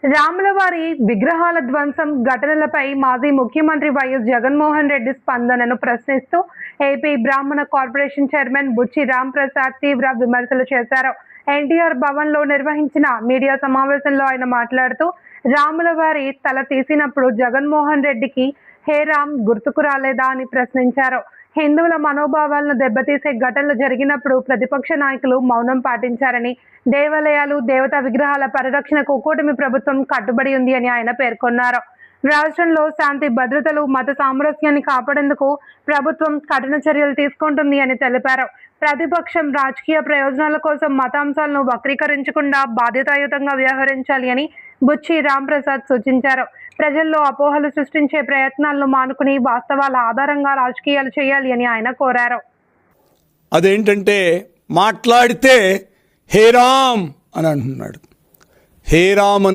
రాములవారి విగ్రహాల ధ్వంసం ఘటనలపై మాజీ ముఖ్యమంత్రి వైఎస్ జగన్మోహన్ రెడ్డి స్పందనను ప్రశ్నిస్తూ ఏపీ బ్రాహ్మణ కార్పొరేషన్ చైర్మన్ బుచ్చి రాంప్రసాద్ తీవ్ర విమర్శలు చేశారు. ఎన్టీఆర్ భవన్ లో నిర్వహించిన మీడియా సమావేశంలో ఆయన మాట్లాడుతూ, రాములవారి తల తీసినప్పుడు జగన్మోహన్ రెడ్డికి హే రామ్ గుర్తుకు రాలేదా అని ప్రశ్నించారు. హిందువుల మనోభావాలను దెబ్బతీసే ఘటనలు జరిగినప్పుడు ప్రతిపక్ష నాయకులు మౌనం పాటించారని, దేవాలయాలు, దేవతా విగ్రహాల పరిరక్షణకు కూటమి ప్రభుత్వం కట్టుబడి ఉంది అని ఆయన పేర్కొన్నారు. రాష్ట్రంలో శాంతి భద్రతలు, మత సామరస్యాన్ని కాపాడేందుకు ప్రభుత్వం కఠిన చర్యలు తీసుకుంటుంది అని తెలిపారు. ప్రతిపక్షం రాజకీయ ప్రయోజనాల కోసం మతాంశాలను వక్రీకరించకుండా బాధ్యతాయుతంగా వ్యవహరించాలి అని బుచ్చి రాంప్రసాద్ సూచించారు. ప్రజల్లో అపోహలు సృష్టించే ప్రయత్నాలను మానుకుని వాస్తవాల ఆధారంగా రాజకీయాలు చేయాలి అని ఆయన కోరారు. అదేంటంటే మాట్లాడితే హే రామ్ అని అంటున్నాడు. హే రామ్